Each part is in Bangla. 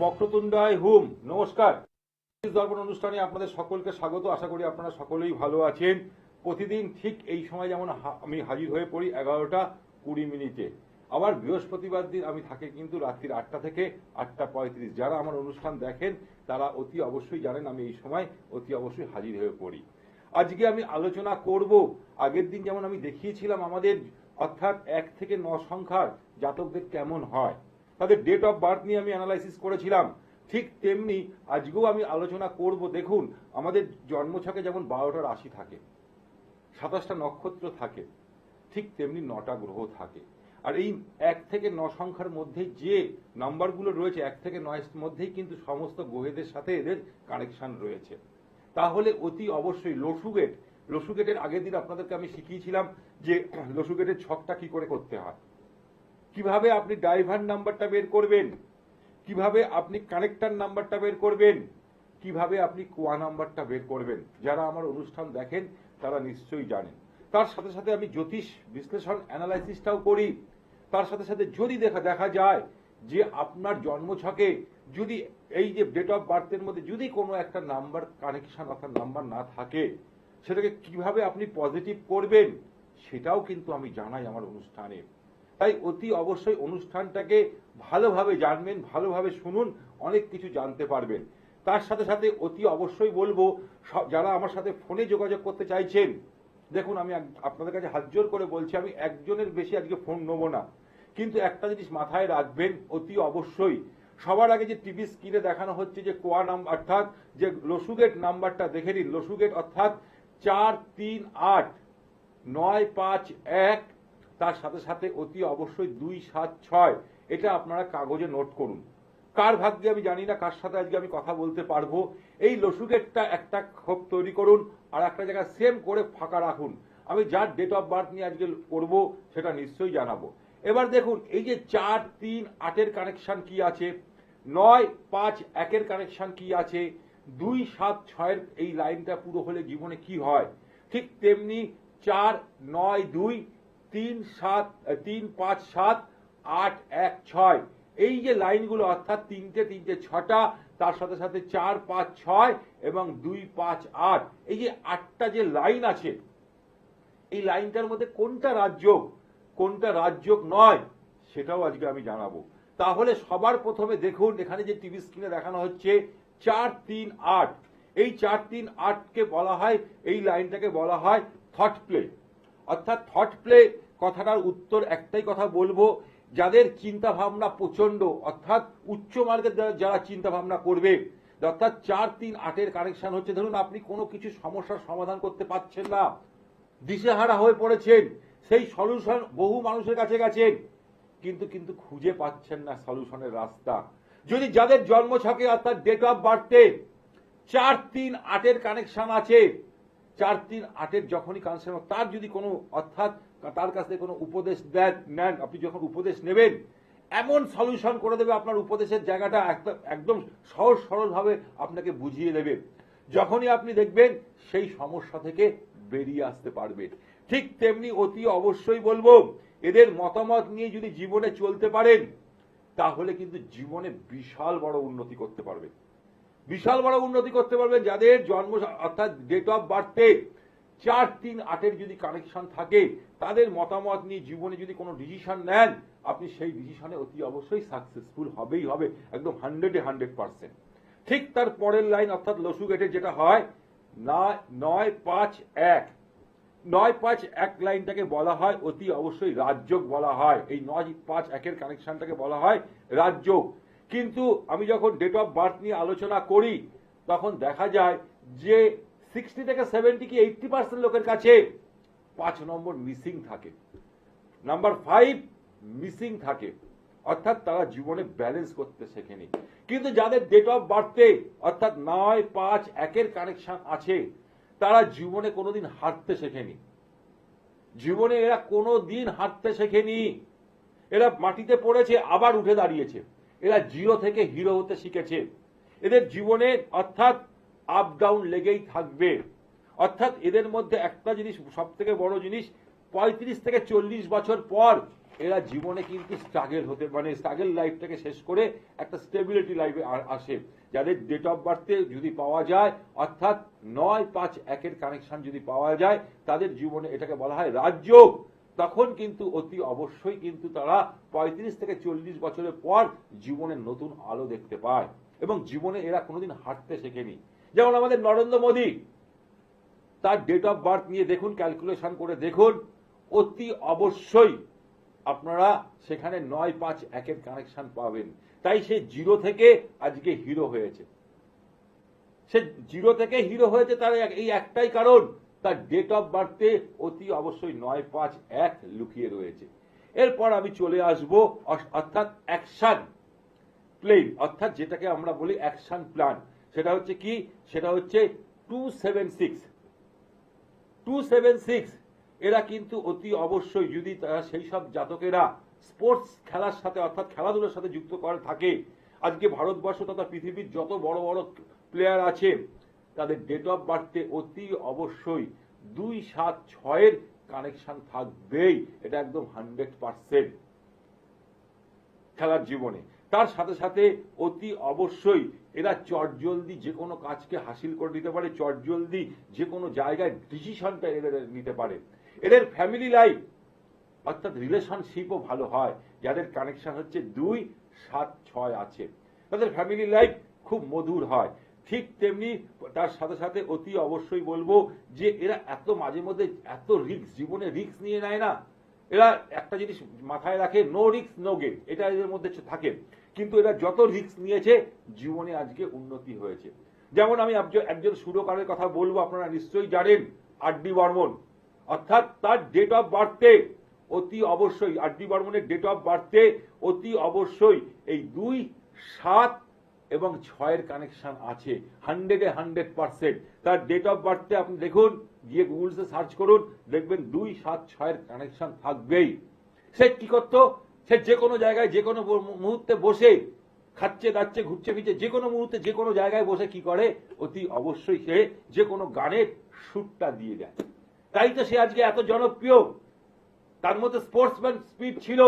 বক্রতুণ্ডায় হুম। নমস্কার। দর্পণ অনুষ্ঠানে আপনাদের সকলকে স্বাগত। আশা করি আপনারা সকলেই ভালো আছেন। প্রতিদিন ঠিক এই সময় যেমন আমি হাজির হয়ে পড়ি 11:20 আবার বৃহস্পতিবার দিন আমি থাকি কিন্তু রাত্রির 8টা থেকে 8:35। যারা আমার অনুষ্ঠান দেখেন তারা অতি অবশ্যই জানেন আমি এই সময় অতি অবশ্যই হাজির হয়ে পড়ি। আজকে আমি আলোচনা করব, আগের দিন যেমন আমি দেখিয়েছিলাম আমাদের অর্থাৎ 1 থেকে 9 সংখ্যার জাতকদের কেমন হয়, তাদের ডেট অফ বার্থ নিয়ে আমি অ্যানালাইসিস করেছিলাম, ঠিক তেমনি আজকেও আমি আলোচনা করব। দেখুন, আমাদের জন্মছকে যেমন 12টা রাশি থাকে, 27টা নক্ষত্র থাকে, ঠিক তেমনি 9টা গ্রহ থাকে। আর এই 1 থেকে 9 সংখ্যার মধ্যে যে নাম্বারগুলো রয়েছে 1 থেকে 9 মধ্যেই কিন্তু সমস্ত গ্রহেদের সাথে এদের কানেকশন রয়েছে। তাহলে অতি অবশ্যই লসুগেটের আগের দিন আপনাদেরকে আমি শিখিয়েছিলাম যে লসুগেটের ছকটা কি করে করতে হয়, কিভাবে আপনি ড্রাইভার নাম্বারটা বের করবেন, কিভাবে আপনি কানেক্টর নাম্বারটা বের করবেন, কিভাবে আপনি কোয়া নাম্বারটা বের করবেন। যারা আমার অনুষ্ঠান দেখেন তারা নিশ্চয়ই জানেন। তার সাথে সাথে আমি জ্যোতিষ বিশ্লেষণ অ্যানালাইসিসটাও করি। তার সাথে সাথে যদি দেখা যায় যে আপনার জন্মছকে যদি এই যে ডেট অফ বার্থের মধ্যে যদি কোনো একটা নাম্বার কানেকশন অর্থাৎ নাম্বার না থাকে, সেটাকে কিভাবে আপনি পজিটিভ করবেন সেটাও কিন্তু আমি জানাই আমার অনুষ্ঠানে। তাই অতি অবশ্যই অনুষ্ঠানটাকে ভালোভাবে জানবেন, ভালোভাবে শুনুন, অনেক কিছু জানতে পারবেন। তার সাথে সাথে অতি অবশ্যই বলবো যারা আমার সাথে ফোনে যোগাযোগ করতে চাইছেন, দেখুন আমি আপনাদের কাছে হাত জোর করে বলছি আমি একজনের বেশি আজকে ফোন নেবো না, কিন্তু একটা জিনিস মাথায় রাখবেন অতি অবশ্যই, সবার আগে যে টিভি স্ক্রিনে দেখানো হচ্ছে যে কোয়া নাম্বার অর্থাৎ যে লসুগেট নাম্বারটা দেখে নিন। লসুগেট অর্থাৎ 4389551, তার সাথে সাথে অতি অবশ্যই 276। এটা আপনারা কাগজে নোট করুন। কার ভাগ্যে আমি জানি না, কার সাথে আজকে আমি কথা বলতে পারবো। এই লসুগেটটা একটা খোপ তৈরি করুন আর একটা জায়গায় সেম করে ফাঁকা রাখুন। আমি যার ডেট অফ বার্থ নিয়ে আজকে করব সেটা নিশ্চয়ই জানাবো। এবার দেখুন, এই যে 438-এর কানেকশন কি আছে, 951-এর কানেকশন কি আছে, 276-এর এই লাইনটা পুরো হলে জীবনে কি হয়, ঠিক তেমনি 492-357-816 এই যে লাইনগুলো অর্থাৎ 3টে 6টা, তার সাথে সাথে 456 এবং 258, এই যে 8টা যে লাইন আছে, এই লাইনটার মধ্যে কোনটা রাজযোগ কোনটা রাজযোগ নয় সেটাও আজকে আমি জানাবো। তাহলে সবার প্রথমে দেখুন এখানে যে টিভি স্ক্রিনে দেখানো হচ্ছে 438, এই 438কে বলা হয়, এই লাইনটাকে বলা হয় থট প্লে। অর্থাৎ থট প্লে কথাটার উত্তর একটাই কথা বলবো, যাদের চিন্তা ভাবনা প্রচন্ড অর্থাৎ উচ্চ মার্গের যারা চিন্তা ভাবনা করবে, অর্থাৎ 438-এর কানেকশন হচ্ছে, ধরুন আপনি কোনো কিছু সমস্যার সমাধান করতে পারছেন না, দিশেহারা হয়ে পড়েছেন, সেই সলিউশন বহু মানুষের কাছে গেছেন কিন্তু খুঁজে পাচ্ছেন না সলিউশনের রাস্তা। যদি যাদের জন্মছকে অর্থাৎ ডেট অফ বার্থে 438-এর কানেকশন আছে, 438-এর যখনই কানেকশন তার যদি কোনো অর্থাৎ তার কাছ থেকে কোনো উপদেশ নেন, আপনি যখন উপদেশ নেবেন এমন সলিউশন করে দেবে, আপনার উপদেশের জায়গাটা একদম সহজ সরলভাবে আপনাকে বুঝিয়ে দেবে। যখনই আপনি দেখবেন সেই সমস্যা থেকে বেরিয়ে আসতে পারবে। ঠিক তেমনি অতি অবশ্যই বলবো এদের মতামত নিয়ে যদি জীবনে চলতে পারেন তাহলে কিন্তু জীবনে বিশাল বড় উন্নতি করতে পারবেন, বিশাল বড় উন্নতি করতে পারবেন। যাদের জন্ম অর্থাৎ ডেট অফ বার্থে 438-এর যদি কানেকশন থাকে, তাদের মতামত নিয়ে জীবনে যদি কোনো ডিসিশন নেন, আপনি সেই ডিসিশনে অতি অবশ্যই সাকসেসফুল হবেই হবে, একদম 100%। ঠিক তার পরের লাইন অর্থাৎ লসুগেটের যেটা হয় 951 লাইনটাকে বলা হয় অতি অবশ্যই রাজযোগ বলা হয়। এই 951-এর কানেকশনটাকে বলা হয় রাজযোগ। কিন্তু আমি যখন ডেট অফ বার্থ নিয়ে আলোচনা করি তখন দেখা যায় যে 60 থেকে 70 কি 80% লোকের কাছে 5 নম্বর মিসিং থাকে, নাম্বার 5 মিসিং থাকে, অর্থাৎ তারা জীবনে ব্যালেন্স করতে শেখেনি। কিন্তু যাদের ডেট অফ বার্থে অর্থাৎ 951-এর কানেকশন আছে, তারা জীবনে কোনোদিন হারতে শেখেনি, জীবনে এরা কোনোদিন হারতে শেখেনি। এরা মাটিতে পড়েছে আবার উঠে দাঁড়িয়েছে, এরা জিরো থেকে হিরো হতে শিখেছে। এদের জীবনে অর্থাৎ আপ ডাউন লেগেই থাকবে। অর্থাৎ এদের মধ্যে একটা জিনিস সব থেকে বড় জিনিস, 35 থেকে 40 বছর পর এরা জীবনে কিন্তু স্ট্রাগল হতে মানে স্ট্রাগল লাইফটাকে শেষ করে একটা স্টেবিলিটি লাইফে আসে। যাদের ডেট অফ বার্থে যদি পাওয়া যায় অর্থাৎ 9-5-1 কানেকশন যদি পাওয়া যায় তাদের জীবনে এটাকে বলা হয় রাজযোগ। তখন কিন্তু অতি অবশ্যই কিন্তু তারা 35 থেকে 40 বছরের পর জীবনের নতুন আলো দেখতে পায় এবং জীবনে এরা কোনোদিন হাঁটতে শেখেনি। যেমন আমাদের নরেন্দ্র মোদী, তার ডেট অফ বার্থ নিয়ে দেখুন, ক্যালকুলেশন করে দেখুন, অতি অবশ্যই আপনারা সেখানে 9-5-1 কানেকশন পাবেন। তাই সে জিরো থেকে আজকে হিরো হয়েছে। সে জিরো থেকে হিরো হয়েছে তার এই একটাই কারণ, তার ডেট অফ বার্থে অতি অবশ্যই 9-5-1 লুকিয়ে রয়েছে। এরপর আমি চলে আসব অর্থাৎ অ্যাকশন প্লেন, অর্থাৎ যেটাকে আমরা বলি অ্যাকশন প্ল্যান। সেটা হচ্ছে কি, সেটা হচ্ছে 276। এরা কিন্তু অতি অবশ্যই যদি তারা সেই সব জাতকেরা স্পোর্টস খেলার সাথে অর্থাৎ খেলাধুলার সাথে যুক্ত করে থাকে, আজকে ভারতবর্ষ তথা পৃথিবীর যত বড় বড় প্লেয়ার আছে তাদের ডেট অফ বার্থে অতি অবশ্যই 2-7-6 কানেকশন থাকবেই। এটা একদম 100% খেলার জীবনে। তার সাথে সাথে অতি অবশ্যই এরা চটজলদি যে কোনো কাজকে হাসিল করে নিতে পারে, চটজলদি যে কোনো জায়গায় ডিসিশনটা এদের নিতে পারে। এদের ফ্যামিলি লাইফ অর্থাৎ রিলেশনশিপও ভালো হয়। যাদের কানেকশন হচ্ছে 2-7-6 আছে তাদের ফ্যামিলি লাইফ খুব মধুর হয়। ঠিক তেমনি তার সাথে সাথে অতি অবশ্যই বলবো যে এরা এত মাঝে মধ্যে এত রিস্ক, জীবনে রিস্ক নিয়ে নেয় না। এরা একটা জিনিস মাথায় রাখে, নো রিস্ক নো গেইন, এটা এদের মধ্যে থাকে। কিন্তু এরা যত রিস্ক নিয়েছে জীবনে আজকে উন্নতি হয়েছে। যেমন আমি একজন সুরকারের কথা বলবো, আপনারা নিশ্চয়ই জানেন, আর.ডি. বর্মন। অর্থাৎ তার ডেট অফ বার্থে অতি অবশ্যই আর.ডি. বর্মনের ডেট অফ বার্থে অতি অবশ্যই এই 2-7-6 কানেকশন আছে 100%। তার ডেট অফ বার্থে আপনি দেখুন, গিয়ে গুগলসে সার্চ করুন, দেখবেন 2-7-6 কানেকশন থাকবেই। সে কি করতো, সে যে কোনো জায়গায় যে কোনো মুহূর্তে বসে খাচ্ছে দাচ্ছে ঘুরছে ফিরছে, যে কোনো মুহূর্তে যে কোনো জায়গায় বসে কি করে, অতি অবশ্যই সে যে কোনো গানের সুরটা দিয়ে দেয়। তাই তো সে আজকে এত জনপ্রিয়। তার মধ্যে স্পোর্টসম্যান স্পিড ছিল,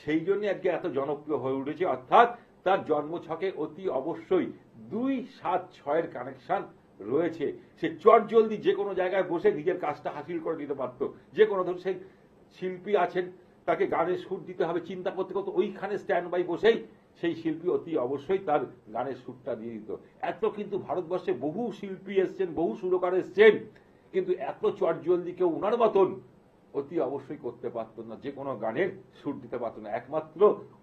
সেই জন্য আজকে এত জনপ্রিয় হয়ে উঠেছে। অর্থাৎ তার জন্মছকে অতি অবশ্যই 2-7-6 কানেকশন রয়েছে। সে চটজলদি যে কোনো জায়গায় বসে নিজের কাজটা হাসিল করে নিতে পারত। যে কোনো ধরুন সেই শিল্পী আছেন, তাকে গানের সুর দিতে হবে, চিন্তা করতে করতে ওইখানে স্ট্যান্ড বাই বসেই সেই শিল্পী অতি অবশ্যই তার গানের সুরটা দিয়ে দিত। এত কিন্তু ভারতবর্ষে বহু শিল্পী এসছেন, বহু সুরকার এসছেন, কিন্তু এত চটজলদি কেউ উনার মতন অতি অবশ্যই করতে পারত না, যে কোনো গানের সুর দিতে পারত না। একমাত্র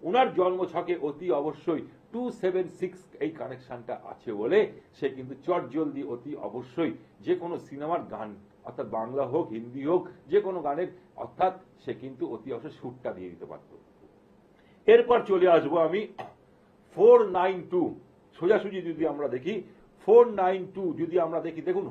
উনার জন্মছকে অতি অবশ্যই 276 এই কানেকশনটা আছে বলে সে কিন্তু চটজলদি অতি অবশ্যই যে কোনো সিনেমার গান অর্থাৎ বাংলা হোক হিন্দি হোক যে কোনো গানের অর্থাৎ সে কিন্তু অতি অবশ্যই সুরটা দিয়ে দিতে পারত। এরপর চলে আসবো আমি 492। সোজাসুজি যদি আমরা দেখি 492 যদি আমরা দেখি, দেখুন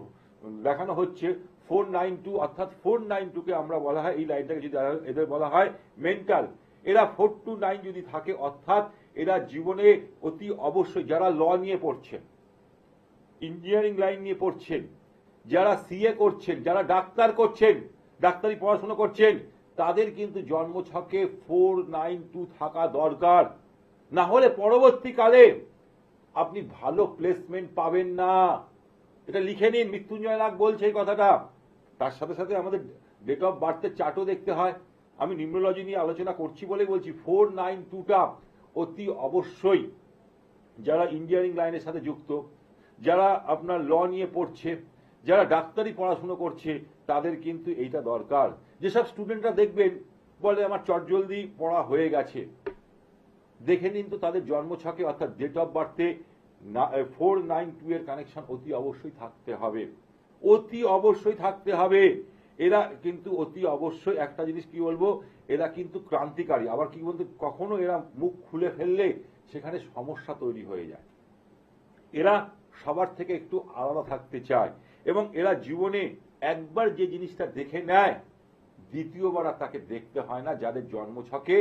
দেখানো হচ্ছে 492 অর্থাৎ 492 কে আমরা বলা হয়, এই লাইনটাকে যদি এদের বলা হয় মেন্টাল। এরা 429 যদি থাকে অর্থাৎ এরা জীবনে অতি অবশ্যই যারা ল নিয়ে পড়ছেন, ইঞ্জিনিয়ারিং লাইন নিয়ে পড়ছেন, যারা সিএ করছেন, যারা ডাক্তার করছেন, ডাক্তারি পড়াশোনা করছেন, তাদের কিন্তু জন্মছকে 492 থাকা দরকার। না হলে পরবর্তীকালে আপনি ভালো প্লেসমেন্ট পাবেন না। এটা লিখে নিন, মৃত্যুঞ্জয় নাগ বলছে এই কথাটা। তার সাথে সাথে আমাদের ডেট অফ বার্থের চার্টও দেখতে হয়। আমি নিউমোলজি নিয়ে আলোচনা করছি বলে বলছি 492টা অতি অবশ্যই যারা ইঞ্জিনিয়ারিং লাইনের সাথে যুক্ত, যারা আপনার ল নিয়ে পড়ছে, যারা ডাক্তারি পড়াশুনো করছে, তাদের কিন্তু এইটা দরকার। যেসব স্টুডেন্টরা দেখবেন বলে আমার চটজলদি পড়া হয়ে গেছে, দেখে নিন তো তাদের জন্মছকে অর্থাৎ ডেট অফ বার্থে 492 এর কানেকশন অতি অবশ্যই থাকতে হবে, অতি অবশ্যই থাকতে হবে। এরা কিন্তু অতি অবশ্যই একটা জিনিস কি বলবো, এরা কিন্তু ক্রান্তিকারী। আবার কি বলতে, কখনো এরা মুখ খুলে ফেললে সেখানে সমস্যা তৈরি হয়ে যায়। এরা সবার থেকে একটু আলাদা থাকতে চায় এবং এরা জীবনে একবার যে জিনিসটা দেখে নেয় দ্বিতীয়বার আর তাকে দেখতে হয় না, যাদের জন্মছকে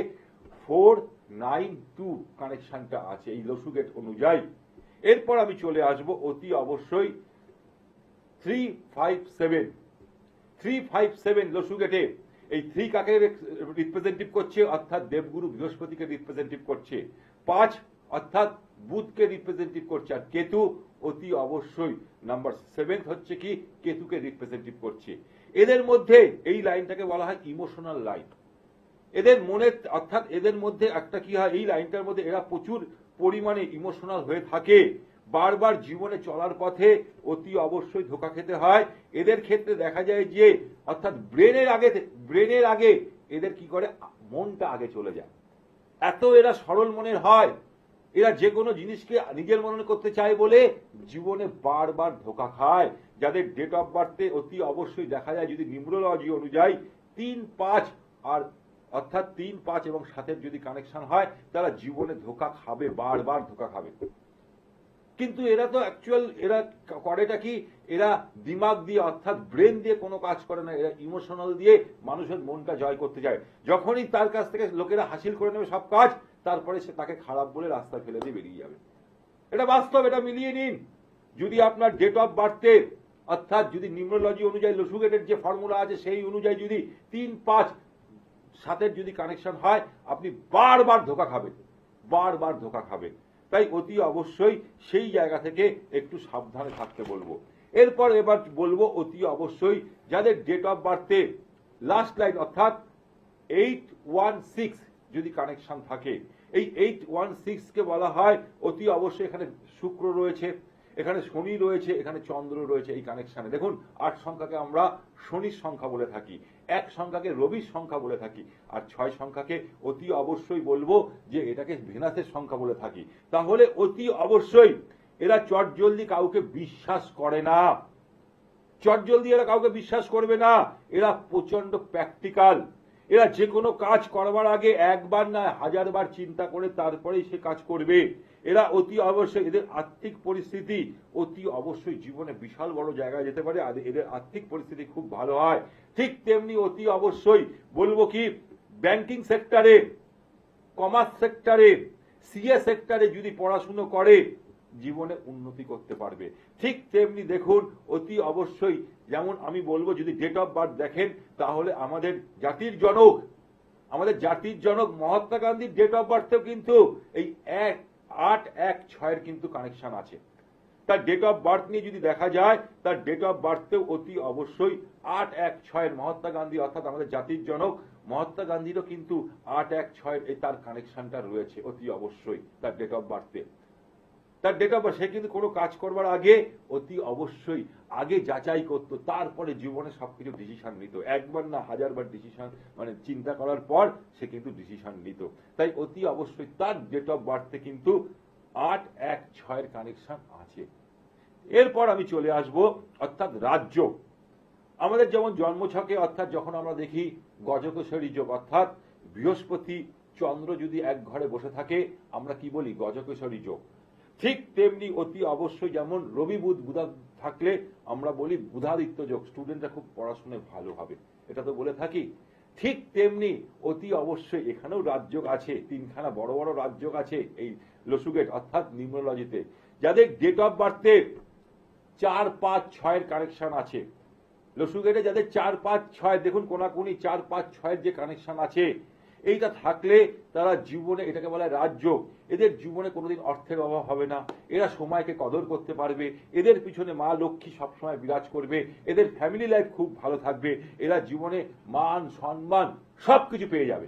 492 কানেকশনটা আছে এই লসুগেট অনুযায়ী। এরপর আমি চলে আসব অতি অবশ্যই 357 লসুগেটে। এই 3 কাকে রিপ্রেজেন্টেটিভ করছে, অর্থাৎ দেবগুরু বৃহস্পতিকে রিপ্রেজেন্টেটিভ করছে। 5 অর্থাৎ বুধকে রিপ্রেজেন্টেটিভ করছে। আর কেতু অতি অবশ্যই নাম্বার 7 হচ্ছে কি কেতুকে রিপ্রেজেন্টেটিভ করছে। এদের মধ্যে এই লাইনটাকে বলা হয় ইমোশনাল লাইন। এদের মনে অর্থাৎ এদের মধ্যে একটা কি হয়, এই লাইনটার মধ্যে এরা প্রচুর পরিমাণে ইমোশনাল হয়ে থাকে। বারবার জীবনে চলার পথে অতি অবশ্যই ধোঁকা খেতে হয়। এদের ক্ষেত্রে দেখা যায় যে অর্থাৎ ব্রেনের আগে এদের কি করে, মনটা আগে চলে যায়। এত এরা সরল মনের হয়, এরা যে কোনো জিনিসকে নিজের মনে করতে চায় বলে জীবনে বারবার ধোঁকা খায়। যাদের ডেট অফ বার্থে অতি অবশ্যই দেখা যায় যদি নিউমেরোলজি অনুযায়ী 3, 5 আর অর্থাৎ 3, 5 এবং 7 যদি কানেকশন হয় তারা জীবনে ধোঁকা খাবে, বারবার ধোঁকা খাবে। কিন্তু এরা তো অ্যাকচুয়াল এরা করেটা কি, এরা দিমাগ দিয়ে অর্থাৎ ব্রেন দিয়ে কোনো কাজ করে না, এরা ইমোশনাল দিয়ে মানুষের মনটা জয় করতে যায়। যখনই তার কাছ থেকে লোকেরা হাসিল করে নেবে সব কাজ, তারপরে সে তাকে খারাপ বলে রাস্তায় ফেলে দিয়ে বেরিয়ে যাবে। এটা বাস্তব, এটা মিলিয়ে নিন। যদি আপনার ডেট অফ বার্থে অর্থাৎ যদি নিউমেরোলজি অনুযায়ী লসুগেটের যে ফর্মুলা আছে সেই অনুযায়ী যদি 3, 5, 7 যদি কানেকশন হয়, আপনি বারবার ধোঁকা খাবেন, বারবার ধোঁকা খাবেন। তাই অতি অবশ্যই সেই জায়গা থেকে একটু সাবধানে থাকতে বলবো। এরপর এবার বলবো অতি অবশ্যই যাদের ডেট অফ বার্থে লাস্ট লাইন অর্থাৎ 816 যদি কানেকশন থাকে, এই 816 কে বলা হয় অতি অবশ্যই এখানে শুক্র রয়েছে, এখানে শনি রয়েছে, এখানে চন্দ্র রয়েছে। এই কানেকশনে দেখুন 8 সংখ্যাকে আমরা শনির সংখ্যা বলে থাকি, 1 সংখ্যাকে রবির সংখ্যা বলে থাকি, আর 6 সংখ্যাকে অতি অবশ্যই বলবো যে এটাকে ভেনাসের সংখ্যা বলে থাকি। তাহলে অতি অবশ্যই এরা চটজলদি কাউকে বিশ্বাস করে না, চটজলদি এরা কাউকে বিশ্বাস করবে না। এরা প্রচন্ড প্র্যাকটিক্যাল। এরা যে কোনো কাজ করবার আগে একবার না 1000 বার চিন্তা করে তারপরেই সে কাজ করবে। এরা অতি অবশ্যই এদের আর্থিক পরিস্থিতি অতি অবশ্যই জীবনে বিশাল বড় জায়গায় যেতে পারে, আর এদের আর্থিক পরিস্থিতি খুব ভালো হয়। ঠিক তেমনি অতি অবশ্যই বলবো কি ব্যাংকিং সেক্টরে, কমার্স সেক্টরে, সিএ সেক্টরে যদি পড়াশুনো করে জীবনে উন্নতি করতে পারবে। ঠিক তেমনি দেখুন অতি অবশ্যই যেমন আমি বলবো যদি ডেট অফ বার্থ দেখেন তাহলে আমাদের জাতির জনক মহাত্মা গান্ধীর ডেট অফ বার্থেও কিন্তু এই 816 কিন্তু কানেকশন আছে। তার ডেট অফ বার্থ নিয়ে যদি দেখা যায় তার ডেট অফ বার্থেও অতি অবশ্যই 816 মহাত্মা গান্ধী অর্থাৎ আমাদের জাতির জনক মহাত্মা গান্ধীরও কিন্তু 816 এই তার কানেকশনটা রয়েছে অতি অবশ্যই তার ডেট অফ বার্থে। তার ডেট অফ বার্থ সে কিন্তু কোনো কাজ করবার আগে অতি অবশ্যই আগে যাচাই করতো, তারপরে জীবনে সবকিছু ডিসিশন নিত। একবার না 1000 বার ডিসিশন মানে চিন্তা করার পর সে কিন্তু ডিসিশন নিত। তাই অতি অবশ্যই তার ডেট অফ বার্থে কিন্তু 816 কানেকশন আছে। এরপর আমি চলে আসব অর্থাৎ রাজ্য। আমাদের যেমন জন্মছকে অর্থাৎ যখন আমরা দেখি গজকেশরী যোগ অর্থাৎ বৃহস্পতি চন্দ্র যদি এক ঘরে বসে থাকে আমরা কি বলি গজকেশরী যোগ। ঠিক তেমনি অতি অবশ্যই যেমন রবি বুধ থাকলে আমরা বলি বুধাদিত্য যোগ, স্টুডেন্টরা খুব পড়াশোনায় ভালো হবে, এটা তো বলে থাকি। ঠিক তেমনি অতি অবশ্যই এখানেও রাজযোগ আছে, 3খানা বড় বড় রাজযোগ আছে এই লসুগেট অর্থাৎ নিউমেরোলজিতে। যাদের ডেট অফ বার্থে 4, 5, 6 কানেকশন আছে লসুগেটে, যাদের 4, 5, 6 দেখুন কোনাকুনি 4, 5, 6 যে কানেকশন আছে এইটা থাকলে তারা জীবনে এটাকে বলা হয় রাজযোগ। এদের জীবনে কোনোদিন অর্থের অভাব হবে না, এরা সময়কে কদর করতে পারবে, এদের পিছনে মা লক্ষ্মী সবসময় বিরাজ করবে, এদের ফ্যামিলি লাইফ খুব ভালো থাকবে, এরা জীবনে মান সম্মান সবকিছু পেয়ে যাবে।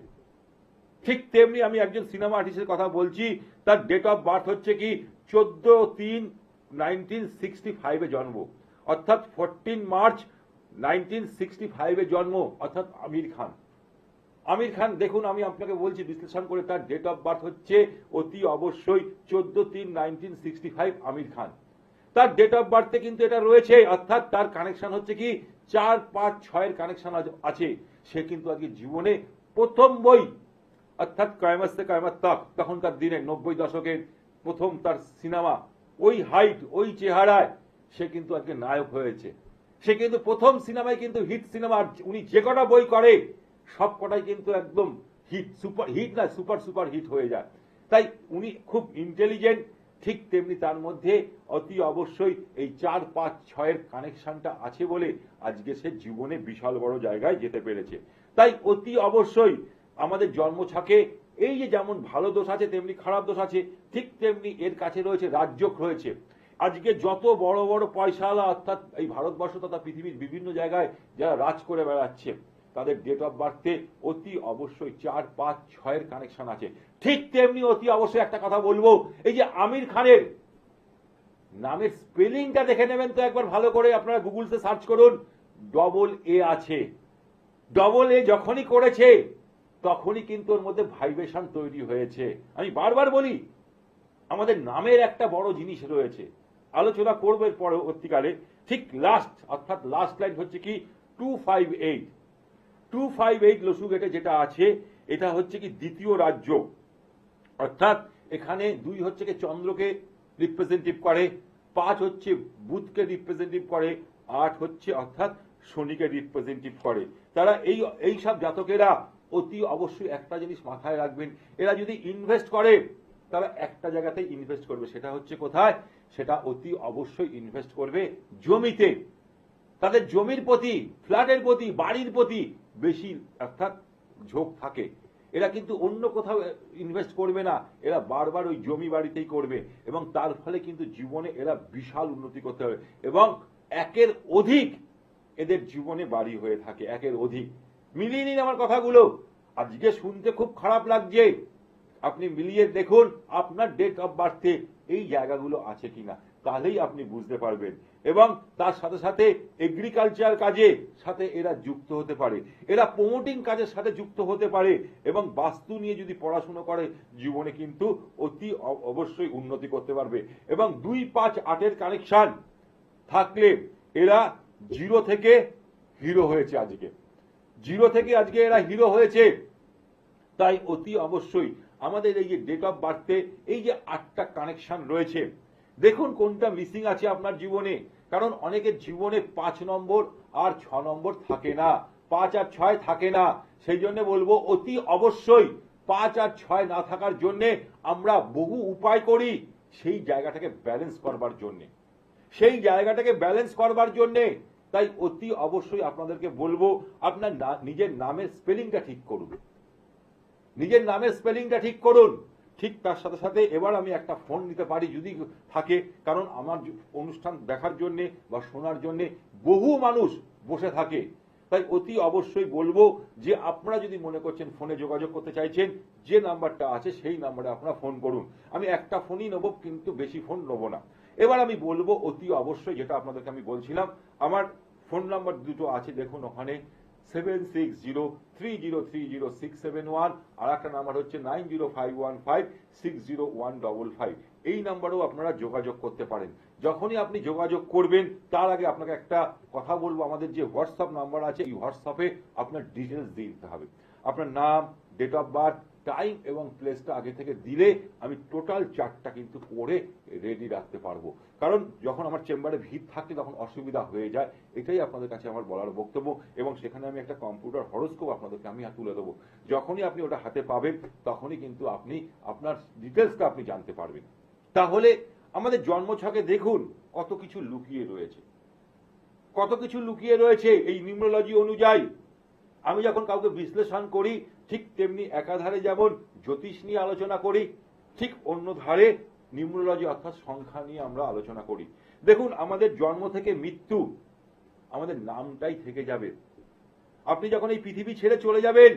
ঠিক তেমনি আমি একজন সিনেমা আর্টিস্টের কথা বলছি, তার ডেট অফ বার্থ হচ্ছে কি 14/3/1965 জন্ম অর্থাৎ 14 মার্চ 1965 জন্ম অর্থাৎ আমির খান। আমির খান দেখুন আমি আপনাকে বলছি বিশ্লেষণ করে তার ডেট অফ বার্থ হচ্ছে অতি অবশ্যই 14/3/1965 আমির খান। তার ডেট অফ বার্থে কিন্তু এটা রয়েছে অর্থাৎ তার কানেকশন হচ্ছে কি 4, 5, 6 কানেকশন আছে। সে কিন্তু আজকে জীবনে প্রথম বই অর্থাৎ কয়ামত সে কয়ামত তক তখনকার দিনে 90 দশকের প্রথম তার সিনেমা, ওই হাইট ওই চেহারায় সে কিন্তু আজকে নায়ক হয়েছে। সে কিন্তু প্রথম সিনেমায় কিন্তু হিট সিনেমা, উনি যে কটা বই করে সব কটাই কিন্তু একদম হিট, সুপার হিট না সুপার হিট হয়ে যায়। তাই উনি খুব ইন্টেলিজেন্ট। ঠিক তেমনি তার মধ্যে অতি অবশ্যই এই 4, 5, 6 কানেকশনটা আছে বলে আজকে সে জীবনে বিশাল বড় জায়গায় যেতে পেরেছে। তাই অতি অবশ্যই আমাদের জন্মছকে এই যে যেমন ভালো দোষ আছে তেমনি খারাপ দোষ আছে, ঠিক তেমনি এর কাছে রয়েছে রাজযোগ রয়েছে। আজকে যত বড় বড় পয়সাওয়ালা অর্থাৎ এই ভারতবর্ষ তথা পৃথিবীর বিভিন্ন জায়গায় যারা রাজ করে বেড়াচ্ছে তাদের ডেট অফ বার্থে অতি অবশ্যই 4, 5, 6 কানেকশন আছে। ঠিক তেমনি অতি অবশ্যই একটা কথা বলবো, এই যে আমির খানের নামের স্পেলিংটা দেখে নেবেন তো একবার ভালো করে, আপনারা গুগলসে সার্চ করুন, ডবল এ আছে। ডবল এ যখনই করেছে তখনই কিন্তু ওর মধ্যে ভাইব্রেশন তৈরি হয়েছে। আমি বারবার বলি আমাদের নামের একটা বড় জিনিস রয়েছে, আলোচনা করবো পরবর্তীকালে। ঠিক লাস্ট অর্থাৎ লাস্ট লাইন হচ্ছে কি 258। 258 লসু গেটে যেটা আছে এটা হচ্ছে কি দ্বিতীয় রাজ্য, অর্থাৎ এখানে 2 হচ্ছে কি চন্দ্রকে রিপ্রেজেন্টেটিভ করে, 5 হচ্ছে বুধকে রিপ্রেজেন্টেটিভ করে, 8 হচ্ছে অর্থাৎ শনিকে রিপ্রেজেন্টেটিভ করে। তারা এই সব জাতকেরা অতি অবশ্যই একটা জিনিস মাথায় রাখবেন, এরা যদি ইনভেস্ট করে তারা একটা জায়গাতেই ইনভেস্ট করবে, সেটা হচ্ছে কোথায়? সেটা অতি অবশ্যই ইনভেস্ট করবে জমিতে। তাদের জমির প্রতি, ফ্ল্যাটের প্রতি, বাড়ির প্রতি বেশি অর্থাৎ ঝোঁক থাকে। এরা কিন্তু অন্য কোথাও ইনভেস্ট করবে না, এরা বারবার ওই জমি বাড়িতেই করবে এবং তার ফলে কিন্তু জীবনে এরা বিশাল উন্নতি করতে হবে এবং একের অধিক এদের জীবনে বাড়ি হয়ে থাকে, একের অধিক। মিলিয়ে নিন আমার কথাগুলো। আজকে শুনতে খুব খারাপ লাগছে, আপনি মিলিয়ে দেখুন আপনার ডেট অফ বার্থে এই জায়গাগুলো আছে কিনা, তাহলেই আপনি বুঝতে পারবেন। এবং তার সাথে সাথে এগ্রিকালচার কাজে সাথে এরা যুক্ত হতে পারে, এরা প্রমোটিং কাজের সাথে যুক্ত হতে পারে এবং বাস্তু নিয়ে যদি পড়াশোনা করে জীবনে কিন্তু অতি অবশ্যই উন্নতি করতে পারবে। এবং 2, 5, 8 কানেকশন থাকলে এরা 0 থেকে হিরো হয়েছে, আজকে 0 থেকে আজকে এরা হিরো হয়েছে। তাই অতি অবশ্যই আমাদের এই যে ডেট অফ বার্থে এই যে 8টা কানেকশন রয়েছে, দেখুন কোনটা মিসিং আছে আপনার জীবনে। কারণ অনেকের জীবনে 5 নম্বর আর 6 নম্বর থাকে না, 5 আর 6 থাকে না। সেই জন্য বলবো অতি অবশ্যই 5 আর 6 না থাকার জন্য আমরা বহু উপায় করি সেই জায়গাটাকে ব্যালেন্স করবার জন্য, সেই জায়গাটাকে ব্যালেন্স করবার জন্য। তাই অতি অবশ্যই আপনাদেরকে বলবো আপনার নিজের নামের স্পেলিংটা ঠিক করুন, নিজের নামের স্পেলিংটা ঠিক করুন। ঠিক তার সাথে সাথে এবার আমি একটা ফোন নিতে পারি যদি থাকে, কারণ আমার অনুষ্ঠান দেখার জন্য বা শোনার জন্য বহু মানুষ বসে থাকে। তাই অতি অবশ্যই বলবো যে আপনারা যদি মনে করছেন ফোনে যোগাযোগ করতে চাইছেন, যে নাম্বারটা আছে সেই নাম্বারে আপনারা ফোন করুন। আমি একটা ফোনই নেবো, কিন্তু বেশি ফোন নেবো না। এবার আমি বলবো অতি অবশ্যই যেটা আপনাদেরকে আমি বলছিলাম, আমার ফোন নাম্বার দুটো আছে, দেখুন ওখানে 7603030671, আর একটা নাম্বার হচ্ছে 9051560155। এই নাম্বারেও আপনারা যোগাযোগ করতে পারেন। যখনই আপনি যোগাযোগ করবেন তার আগে আপনাকে একটা কথা বলবো, আমাদের যে হোয়াটসঅ্যাপ নাম্বার আছে এই হোয়াটসঅ্যাপে আপনার ডিটেলস দিয়ে দিতে হবে, আপনার নাম, ডেট অফ বার্থ, টাইম এবং প্লেসটা আগে থেকে দিলে আমি টোটাল চার্টটা কিন্তু করে রেডি রাখতে পারবো। কারণ যখন আমার চেম্বারে ভিড় থাকে তখন অসুবিধা হয়ে যায়, এটাই আপনাদের কাছে আমার বলার বক্তব্য। এবং সেখানে আমি একটা কম্পিউটার হরোস্কোপ আপনাদেরকে আমি তুলে দেবো, যখনই আপনি ওটা হাতে পাবেন তখনই কিন্তু আপনি আপনার ডিটেলসটা আপনি জানতে পারবেন। তাহলে আমাদের জন্মছকে দেখুন কত কিছু লুকিয়ে রয়েছে, কত কিছু লুকিয়ে রয়েছে এই নিউমেরোলজি অনুযায়ী। আমি যখন কাউকে বিশ্লেষণ করি ঠিক তেমনি একাধারে যেমন জ্যোতিষ নিয়ে আলোচনা করি, ঠিক অন্য ধারে নিউমেরোলজি অর্থাৎ সংখ্যা নিয়ে আমরা আলোচনা করি। দেখুন আমাদের জন্ম থেকে মৃত্যু আমাদের নামটাই থেকে যাবে। আপনি যখন এই পৃথিবী ছেড়ে চলে যাবেন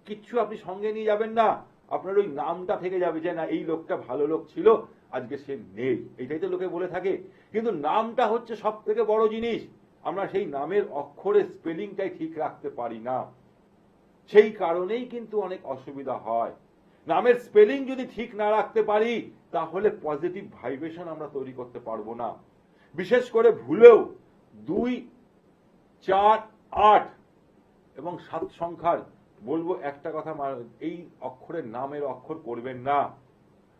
কিচ্ছু আপনি সঙ্গে নিয়ে যাবেন না, আপনার ওই নামটা থেকে যাবে যে না এই লোকটা ভালো লোক ছিল, আজকে সে নেই, এটাই তো লোকে বলে থাকে। কিন্তু নামটা হচ্ছে সব থেকে বড় জিনিস। আমরা সেই নামের অক্ষরের স্পেলিংটাই ঠিক রাখতে পারি না, সেই কারণেই কিন্তু অনেক অসুবিধা হয়। নামের স্পেলিং যদি ঠিক না রাখতে পারি তাহলে পজিটিভ ভাইব্রেশন আমরা তৈরি করতে পারবো না। বিশেষ করে ভুলেও 2, 4, 8 এবং 7 সংখ্যার বলবো একটা কথা, এই অক্ষরের নামের অক্ষর করবেন না।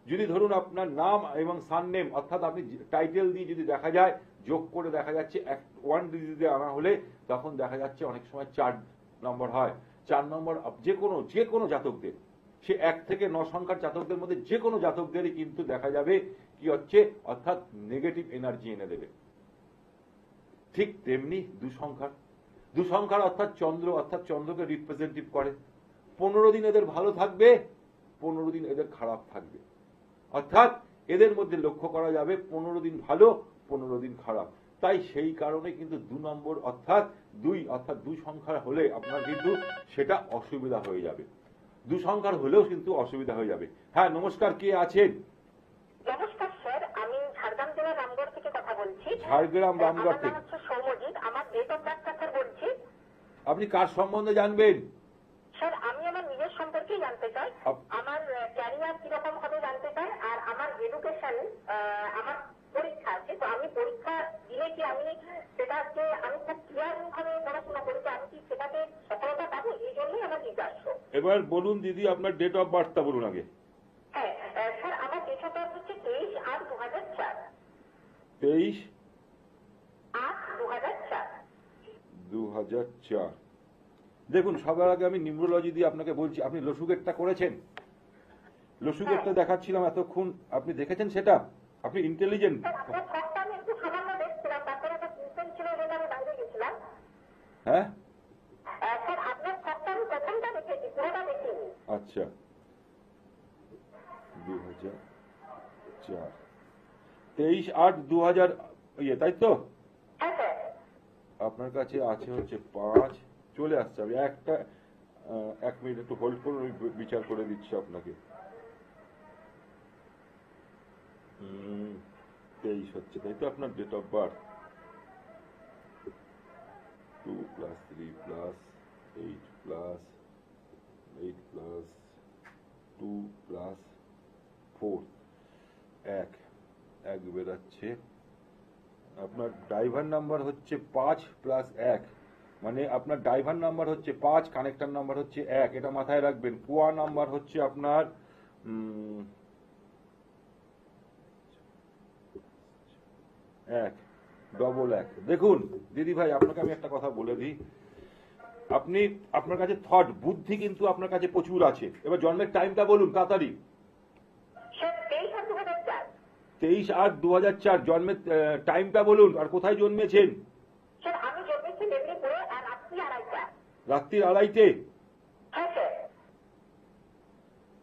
যদি ধরুন আপনার নাম এবং সারনেম অর্থাৎ আপনি টাইটেল দিয়ে যদি দেখা যায় যোগ করে দেখা যাচ্ছে 1 ডিজিট দিয়ে আনা হলে তখন দেখা যাচ্ছে অনেক সময় 4 নম্বর হয়। 4 নম্বর যে কোনো জাতকদের, সে 1 থেকে 9 সংখ্যার জাতকদের মধ্যে যে কোনো জাতকদেরই কিন্তু দেখা যাবে কি হচ্ছে অর্থাৎ নেগেটিভ এনার্জি এনে দেবে। ঠিক তেমনি 2 সংখ্যার দুঃসংখ্যার অর্থাৎ চন্দ্র, অর্থাৎ চন্দ্রকে রিপ্রেজেন্টেটিভ করে। 15 দিন এদের ভালো থাকবে, 15 দিন এদের খারাপ থাকবে, অর্থাৎ এদের মধ্যে লক্ষ্য করা যাবে 15 দিন ভালো, 15 দিন খারাপ। তাই সেই কারণে কিন্তু 2 নম্বর অর্থাৎ 2 সংখ্যার হলে আপনার কিন্তু সেটা অসুবিধা হয়ে যাবে, 2 সংখ্যার হলেও কিন্তু অসুবিধা হয়ে যাবে। হ্যাঁ, নমস্কার, কে আছেন? নমস্কার স্যার, আমি ঝাড়গ্রাম জেলার রামগড় থেকে কথা বলছি। ঝাড়গ্রাম রামগড় থেকে। আমার নাম হচ্ছে সৌম্যজিৎ। আমার ডেট অফ বার্থ স্যার বলছি। আপনি কার সম্বন্ধে জানবেন? স্যার, আমি আমার নিজের সম্পর্কেই জানতে চাই। আমার ক্যারিয়ার কিরকম হবে জানতে চাই, আর আমার এডুকেশন, আমার পরীক্ষা আছে, তো আমি পরীক্ষা দিলে কি আমি সেটাকে আমি খুব ক্লিয়ার ভাবে পড়াশোনা করি, তো আমি কি সেটাতে সফলতা পাবো? এই জন্যই আমার জিজ্ঞাসা। এবার বলুন দিদি, আপনার ডেট অফ বার্থটা বলুন আগে। হ্যাঁ স্যার, আমার ডেট অফ বার্থ হচ্ছে 23/8/2004। 23/8/2004। দেখুন, সবার আগে আমি নিউমোলজি দিয়ে আপনাকে বলছি, আপনি লসুগেটটা করেছেন? লসুগেটটা দেখাচ্ছিলাম এতক্ষণ, আপনি দেখেছেন সেটা? আপনি ইন্টেলিজেন্ট। হ্যাঁ, আচ্ছা, 2004, 23/8/2000, তাই তো? আপনার কাছে আছে হচ্ছে 5, চলে আসছে। আমি 1 মিনিট একটু হোল্ড করুন, আমি বিচার করে দিচ্ছি আপনাকে। 23 হচ্ছে, তাই তো আপনার ডেট অফ বার্থ? 2 + 3 + 8 + 8 + 2 + 4, 1 বেরাচ্ছে। আপনার ড্রাইভার নাম্বার হচ্ছে 5 + 1, মানে আপনার ড্রাইভার নাম্বার হচ্ছে 5, কানেক্টর নাম্বার হচ্ছে 1, এটা মাথায় রাখবেন। কোয়া নাম্বার হচ্ছে আপনার 111। দেখুন দিদি ভাই, আপনাকে আমি একটা কথা বলে দিই, আপনার কাছে থট, বুদ্ধি কিন্তু আপনার কাছে প্রচুর আছে। এবার জন্মের টাইমটা বলুন তাড়াতাড়ি। 23/8/2004 জন্মের টাইমটা বলুন, আর কোথায় জন্মেছেন? রাত্রির 2:30টে,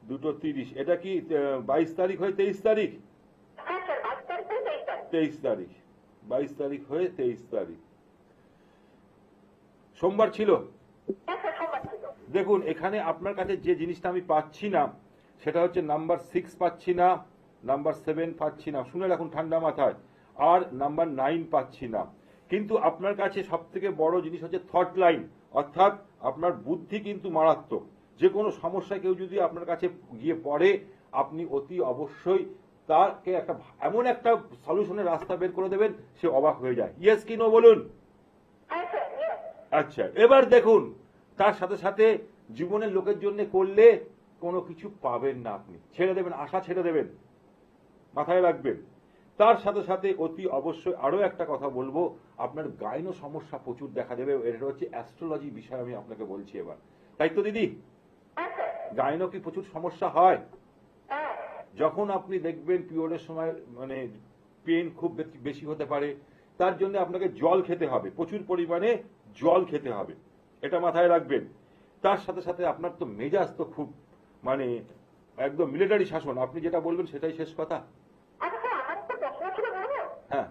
2:30। এটা কি 22 তারিখ হয়ে 23 তারিখ? 23 তারিখ, 22 তারিখ হয়ে 23 তারিখ। সোমবার ছিল? দেখুন, এখানে আপনার কাছে যে জিনিসটা আমি পাচ্ছি না সেটা হচ্ছে নাম্বার 6 পাচ্ছি না, নাম্বার 7 পাচ্ছি না, শুনে রাখুন ঠান্ডা মাথায়, আর নাম্বার 9 পাচ্ছি না। কিন্তু আপনার কাছে সব থেকে বড় জিনিস হচ্ছে থট লাইন, অর্থাৎ আপনার বুদ্ধি কিন্তু মারাত্মক। যে কোনো সমস্যায় কেউ যদি আপনার কাছে গিয়ে পড়ে, আপনি অতি অবশ্যই তাকে এমন একটা সলিউশনের রাস্তা বের করে দেবেন, সে অবাক হয়ে যায়। ইয়েস কি নো বলুন। আচ্ছা, এবার দেখুন, তার সাথে সাথে জীবনের লোকের জন্য করলে কোনো কিছু পাবেন না, আপনি ছেড়ে দেবেন, আশা ছেড়ে দেবেন, মাথায় রাখবেন। তার সাথে সাথে অতি অবশ্যই আরো একটা কথা বলবো, আপনার গাইনো সমস্যা প্রচুর দেখা দেবে। এটা হচ্ছে অ্যাস্ট্রোলজি বিষয় আমি আপনাকে বলছি এবার, তাই তো দিদি? গাইনো কি প্রচুর সমস্যা হয়? যখন আপনি দেখবেন পিরিয়ডের সময় মানে পেন খুব বেশি হতে পারে, তার জন্য আপনাকে জল খেতে হবে, প্রচুর পরিমাণে জল খেতে হবে, এটা মাথায় রাখবেন। তার সাথে সাথে আপনার তো মেজাজ তো খুব মানে একদম মিলিটারি শাসন, আপনি যেটা বলবেন সেটাই শেষ কথা। হ্যাঁ,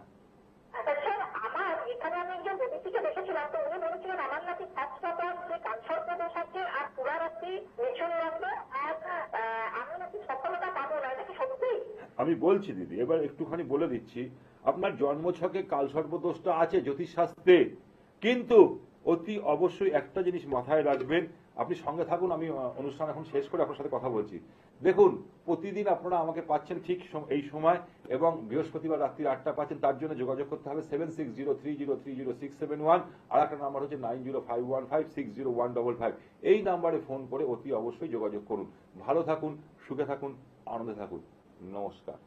আমি বলছি দিদি, এবার একটুখানি বলে দিচ্ছি। আপনার জন্মছকে কালসর্পদোষটা আছে জ্যোতিষশাস্ত্রে, কিন্তু অতি অবশ্যই একটা জিনিস মাথায় রাখবেন, আপনি সঙ্গে থাকুন, আমি অনুষ্ঠান এখন শেষ করে আপনার সাথে কথা বলছি। দেখুন, প্রতিদিন আপনারা আমাকে পাচ্ছেন ঠিক এই সময়, এবং বৃহস্পতিবার রাত্রি 8টা পাচ্ছেন। তার জন্য যোগাযোগ করতে হবে 7603030671, আর একটা নাম্বার হচ্ছে 9051560155। এই নাম্বারে ফোন করে অতি অবশ্যই যোগাযোগ করুন। ভালো থাকুন, সুখে থাকুন, আনন্দে থাকুন। নমস্কার।